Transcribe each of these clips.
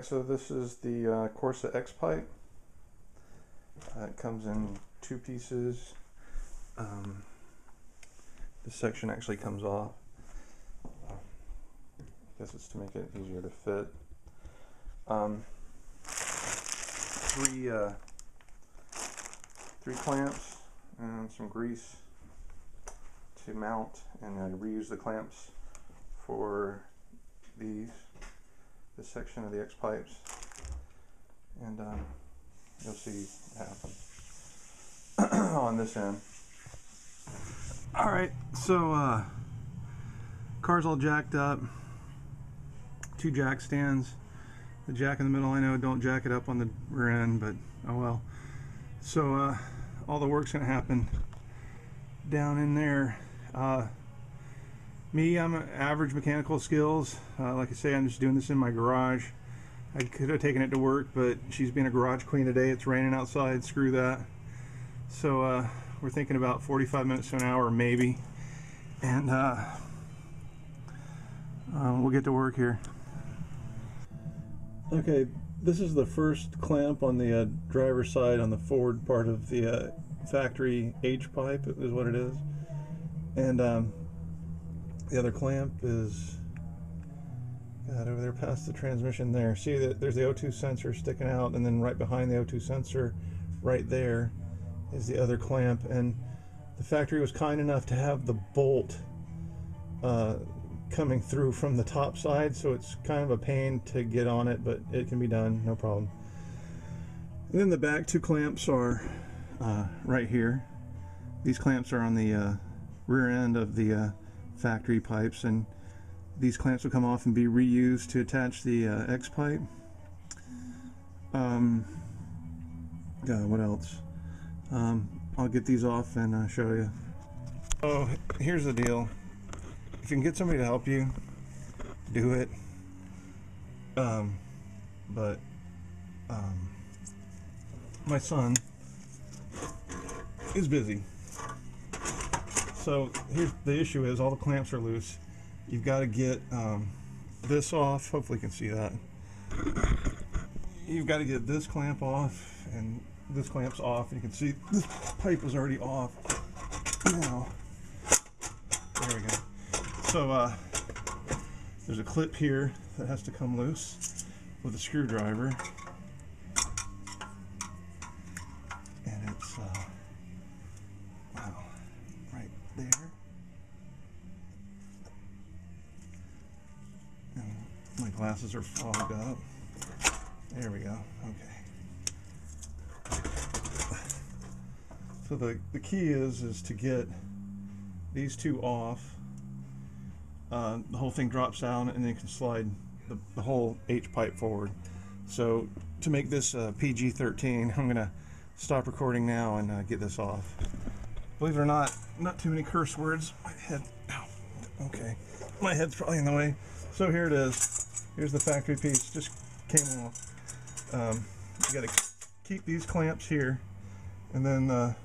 Alright, so this is the Corsa X-pipe. It comes in two pieces. This section actually comes off. I guess it's to make it easier to fit. Three clamps and some grease to mount, and I reuse the clamps for this section of the X-pipes, and you'll see what happens on this end. Alright, so car's all jacked up, two jack stands, the jack in the middle. I know, don't jack it up on the rear end, but oh well. So all the work's gonna happen down in there. I'm an average mechanical skills. Like I say, I'm just doing this in my garage. I could have taken it to work, but she's being a garage queen today. It's raining outside, screw that. So we're thinking about 45 minutes to an hour maybe, and we'll get to work here. Okay, this is the first clamp on the driver's side on the forward part of the factory H-pipe is what it is, and the other clamp is over there past the transmission there. See that there's the O2 sensor sticking out, and then right behind the O2 sensor right there is the other clamp, and the factory was kind enough to have the bolt coming through from the top side, so it's kind of a pain to get on it, but it can be done, no problem. And then the back two clamps are right here. These clamps are on the rear end of the factory pipes, and these clamps will come off and be reused to attach the X-pipe. What else? I'll get these off and show you. So here's the deal. If you can get somebody to help you, do it. My son is busy. So here's the issue: is all the clamps are loose. You've got to get this off. Hopefully you can see that. You've got to get this clamp off, and this clamp's off. You can see this pipe is already off. Now, there we go. So there's a clip here that has to come loose with a screwdriver, and it's wow, right there. And my glasses are fogged up. There we go. Okay. So the key is to get these two off. The whole thing drops down, and then you can slide the whole H-pipe forward. So to make this PG-13, I'm gonna stop recording now and get this off. Believe it or not too many curse words. My head, ow, okay, my head's probably in the way. So here it is. Here's the factory piece, just came off. You gotta keep these clamps here, and then of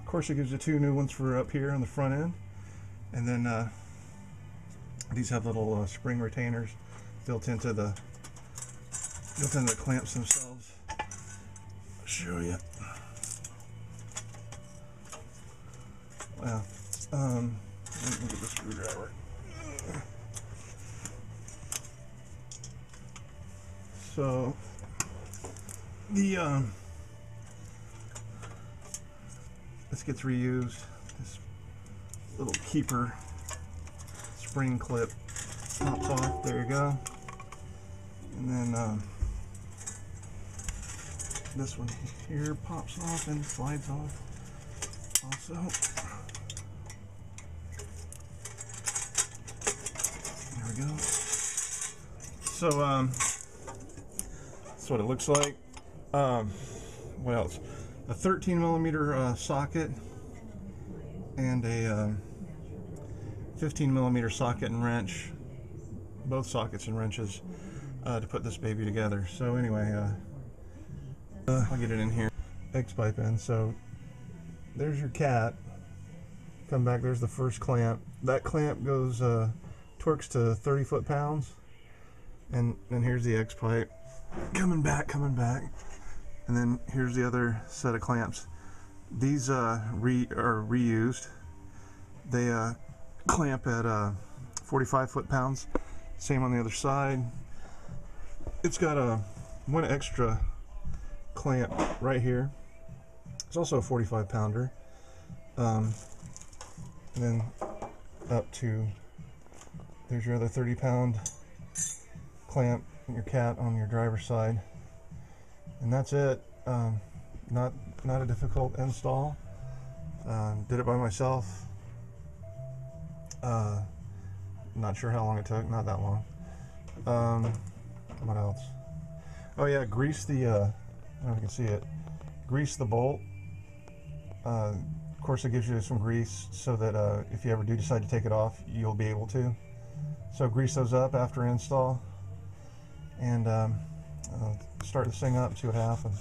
course it gives you two new ones for up here on the front end, and then these have little spring retainers built into the clamps themselves. I'll show you. Well, let me get the screwdriver. So this gets reused. This little keeper spring clip pops off. There you go. And then this one here pops off and slides off also. There we go. So that's what it looks like. What else? A 13mm socket and a 15mm socket and wrench, both sockets and wrenches, to put this baby together. So anyway, I'll get it in here. X-pipe in. So there's your cat. Come back, there's the first clamp. That clamp goes torques to 30 foot-pounds. And then here's the X-pipe coming back, and then here's the other set of clamps. These are reused. They clamp at 45 foot-pounds. Same on the other side. It's got one extra clamp right here. It's also a 45 pounder. And then up to, there's your other 30-pound clamp, your cat on your driver's side. And that's it. Not a difficult install. Did it by myself. Not sure how long it took. Not that long. What else? Oh yeah, grease the. I don't know if you can see it. Grease the bolt. Corsa gives you some grease so that if you ever do decide to take it off, you'll be able to. So grease those up after install, and start this thing up. See what happens.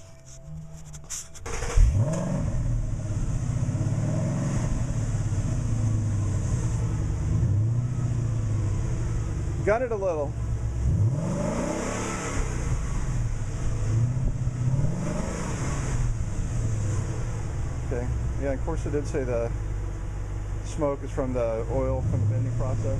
Got it a little. Okay. Yeah, Corsa did say the smoke is from the oil from the bending process.